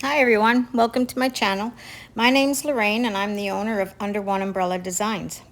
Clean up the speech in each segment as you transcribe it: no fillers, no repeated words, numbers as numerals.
Hi everyone, welcome to my channel. My name's Lorraine and I'm the owner of Under One Umbrella Designs.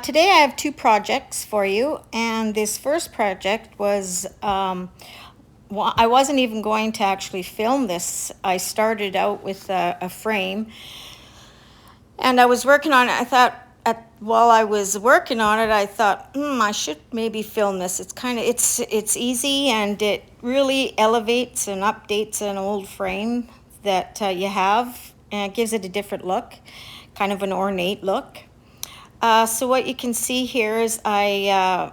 Today I have two projects for you, and this first project was, well, I wasn't even going to actually film this. I started out with a frame and I was working on it. I thought, while I was working on it, I thought, I should maybe film this. It's easy, and it really elevates and updates an old frame that you have, and it gives it a different look, kind of an ornate look. So what you can see here is I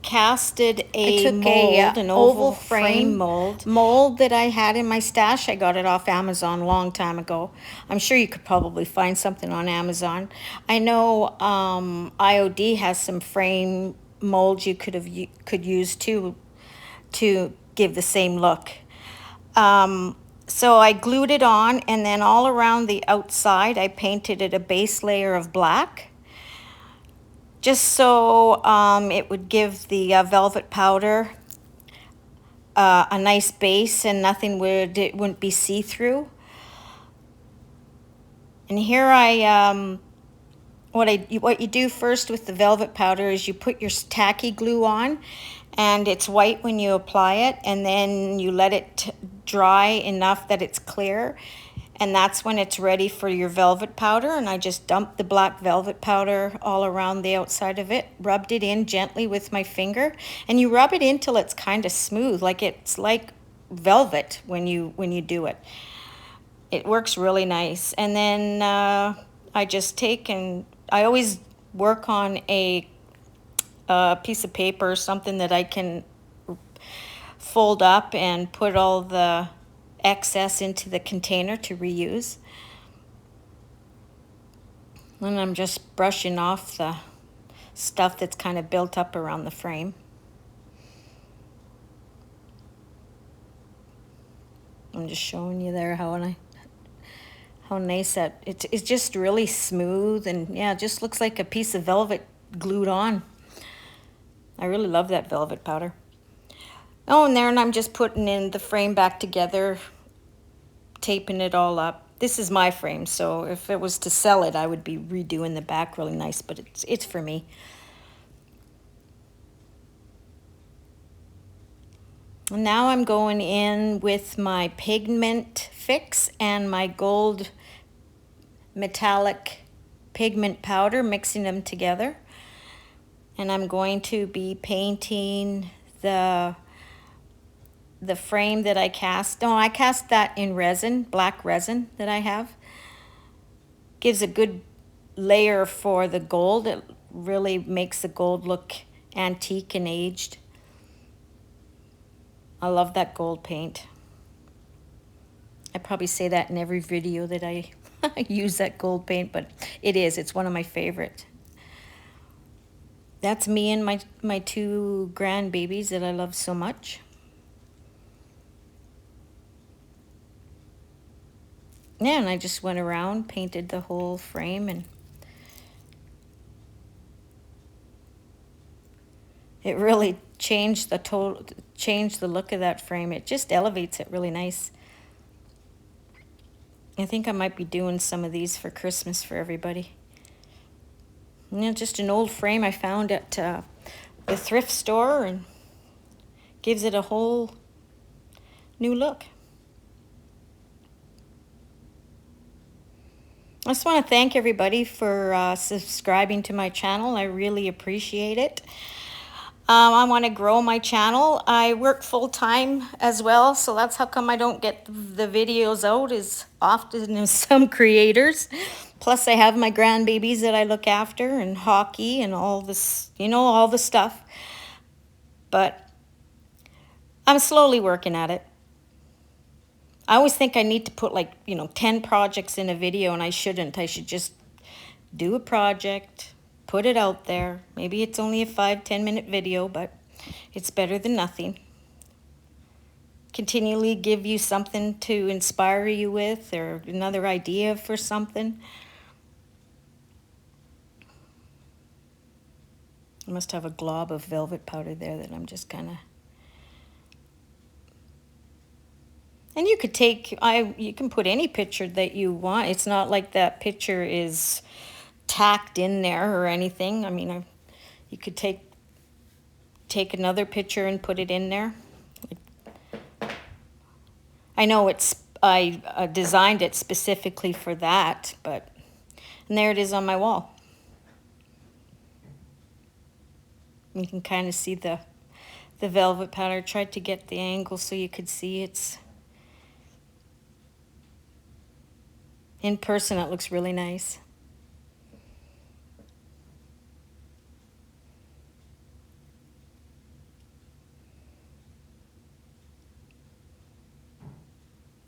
casted I a took a mold, an oval oval frame frame mold that I had in my stash. I got it off Amazon a long time ago. I'm sure you could probably find something on Amazon. I know IOD has some frame molds you could use to give the same look. So I glued it on, and then all around the outside I painted it a base layer of black, just so it would give the velvet powder a nice base, and it wouldn't be see-through. And here what you do first with the velvet powder is you put your tacky glue on, and it's white when you apply it, and then you let it dry enough that it's clear, and that's when it's ready for your velvet powder. And I just dumped the black velvet powder all around the outside of it, rubbed it in gently with my finger, and you rub it in till it's kind of smooth, like it's like velvet when you do it. It works really nice. And then I just take and I always work on a piece of paper, something that I can fold up and put all the excess into the container to reuse. And I'm just brushing off the stuff that's kind of built up around the frame. I'm just showing you there how nice that it's just really smooth, and yeah, it just looks like a piece of velvet glued on. I really love that velvet powder. Oh, and there, and I'm just putting in the frame back together, taping it all up. This is my frame, so if it was to sell it, I would be redoing the back really nice, but it's for me. And now I'm going in with my pigment fix and my gold metallic pigment powder, mixing them together. And I'm going to be painting the frame that I cast. No, I cast that in resin, black resin that I have. Gives a good layer for the gold. It really makes the gold look antique and aged. I love that gold paint. I probably say that in every video that I use that gold paint, but it's one of my favorite. That's me and my two grandbabies that I love so much. Yeah, and I just went around, painted the whole frame, and it really changed the look of that frame. It just elevates it really nice. I think I might be doing some of these for Christmas for everybody. Just an old frame I found at the thrift store, and gives it a whole new look. I just want to thank everybody for subscribing to my channel. I really appreciate it. I want to grow my channel. I work full-time as well, so that's how come I don't get the videos out as often as some creators. Plus, I have my grandbabies that I look after, and hockey, and all this, all the stuff. But I'm slowly working at it. I always think I need to put 10 projects in a video, and I shouldn't. I should just do a project, put it out there. Maybe it's only a 5-10 minute video, but it's better than nothing. Continually give you something to inspire you with, or another idea for something. I must have a glob of velvet powder there that I'm just kind of... And you could take, you can put any picture that you want. It's not like that picture is tacked in there or anything. I mean, you could take another picture and put it in there. I know I designed it specifically for that, but, and there it is on my wall. You can kind of see the velvet powder. I tried to get the angle so you could see it's, in person it looks really nice.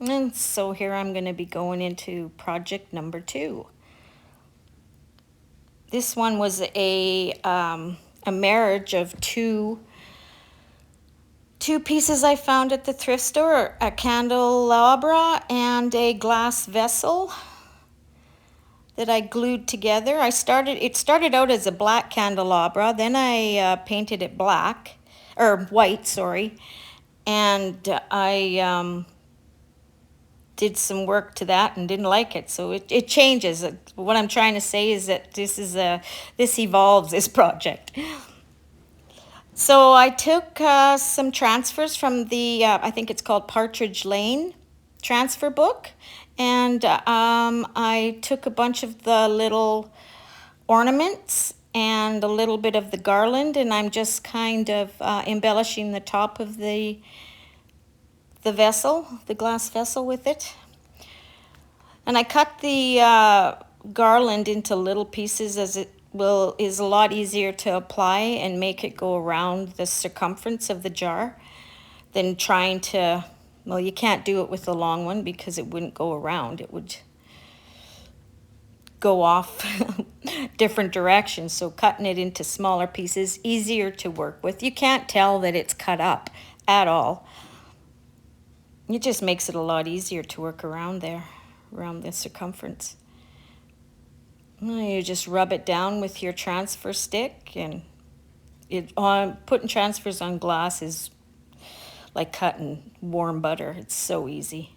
And so here I'm going to be going into project number 2. This one was a marriage of two pieces I found at the thrift store, a candelabra and a glass vessel that I glued together. It started out as a black candelabra, then I painted it black, or white, sorry, and I did some work to that and didn't like it, so it changes. What I'm trying to say is that this evolves, this project. So I took some transfers from the, I think it's called Partridge Lane transfer book, and I took a bunch of the little ornaments and a little bit of the garland, and I'm just kind of embellishing the top of the vessel, the glass vessel with it. And I cut the garland into little pieces as it is a lot easier to apply and make it go around the circumference of the jar than trying to, well, you can't do it with the long one because it wouldn't go around. It would go off different directions. So cutting it into smaller pieces, easier to work with. You can't tell that it's cut up at all. It just makes it a lot easier to work around there, around the circumference. You just rub it down with your transfer stick, and putting transfers on glass is like cutting warm butter. It's so easy.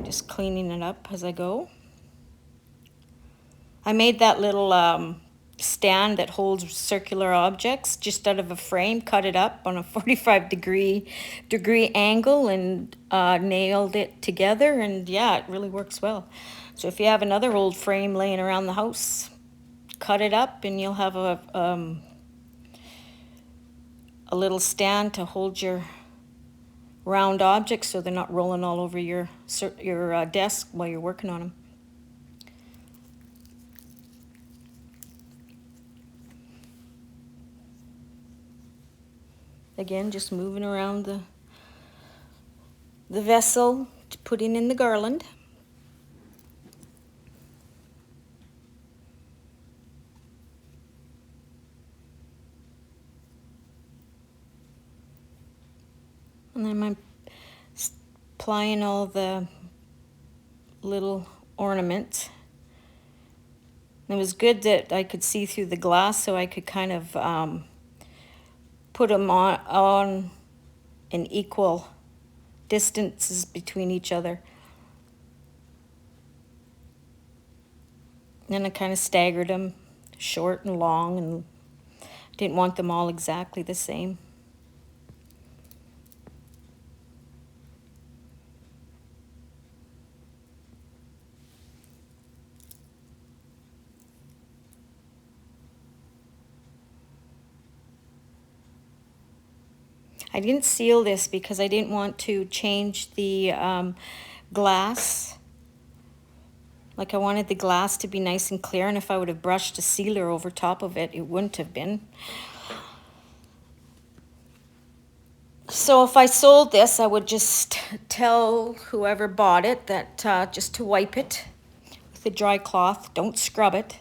Just cleaning it up as I go. I made that little stand that holds circular objects just out of a frame, cut it up on a 45-degree angle, and nailed it together, and yeah, it really works well. So if you have another old frame laying around the house, cut it up and you'll have a little stand to hold your round objects so they're not rolling all over your desk while you're working on them. Again, just moving around the vessel, putting in the garland. And then I'm applying all the little ornaments. And it was good that I could see through the glass, so I could kind of put them on in equal distances between each other. And then I kind of staggered them, short and long, and didn't want them all exactly the same. I didn't seal this because I didn't want to change the glass. Like, I wanted the glass to be nice and clear, and if I would have brushed a sealer over top of it, it wouldn't have been. So if I sold this, I would just tell whoever bought it that just to wipe it with a dry cloth. Don't scrub it.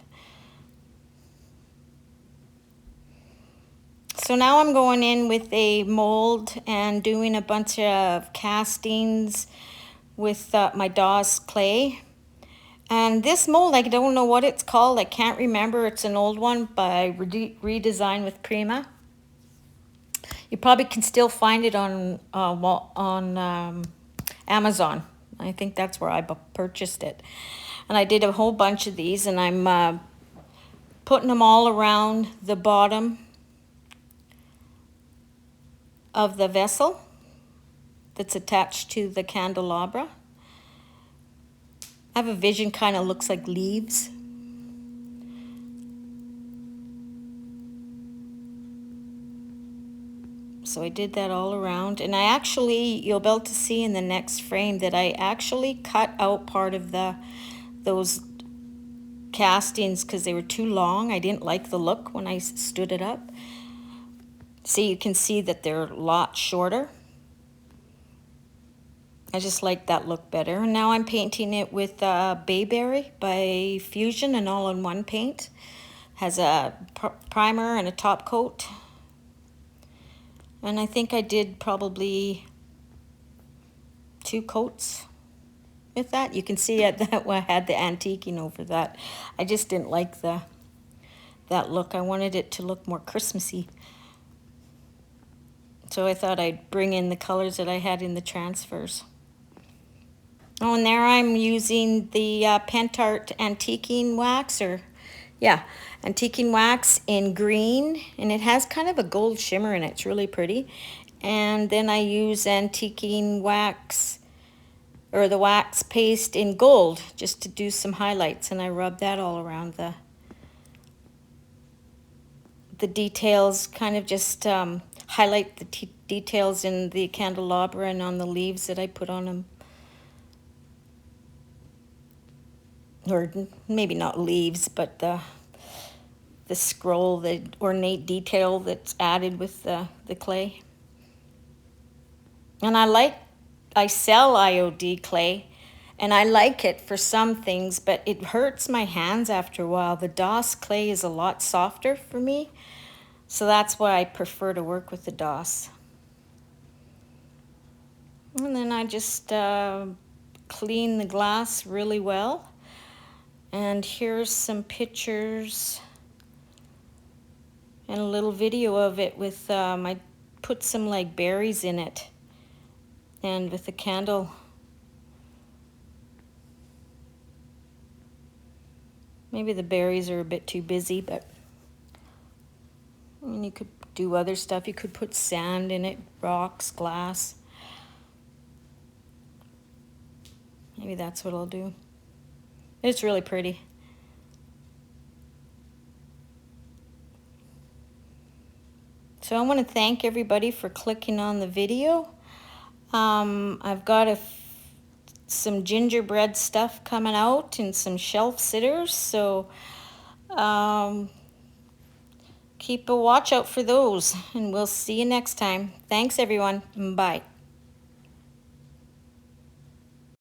So now I'm going in with a mold and doing a bunch of castings with my Dawes clay. And this mold, I don't know what it's called. I can't remember. It's an old one, but I redesigned with Prima. You probably can still find it on Amazon. I think that's where I purchased it. And I did a whole bunch of these, and I'm putting them all around the bottom of the vessel that's attached to the candelabra. I have a vision, kind of looks like leaves. So I did that all around, and I actually, you'll be able to see in the next frame that I actually cut out part of those castings because they were too long. I didn't like the look when I stood it up. So you can see that they're a lot shorter. I just like that look better. And now I'm painting it with Bayberry by Fusion, an all-in-one paint. Has a primer and a top coat. And I think I did probably 2 coats with that. You can see that I had the antiquing over that. I just didn't like that look. I wanted it to look more Christmassy. So I thought I'd bring in the colors that I had in the transfers. Oh, and there I'm using the Pentart antiquing wax, antiquing wax in green, and it has kind of a gold shimmer in it. It's really pretty. And then I use antiquing wax, or the wax paste in gold, just to do some highlights, and I rub that all around the details, kind of just highlight the details in the candelabra and on the leaves that I put on them. Or maybe not leaves, but the scroll, the ornate detail that's added with the clay. And I sell IOD clay, and I like it for some things, but it hurts my hands after a while. The DOS clay is a lot softer for me, so that's why I prefer to work with the DOS. And then I just clean the glass really well. And here's some pictures and a little video of it with, I put some like berries in it, and with the candle. Maybe the berries are a bit too busy, but I mean, you could do other stuff. You could put sand in it, rocks, glass. Maybe that's what I'll do. It's really pretty. So I want to thank everybody for clicking on the video. I've got some gingerbread stuff coming out and some shelf sitters, so keep a watch out for those, and we'll see you next time. Thanks everyone. Bye.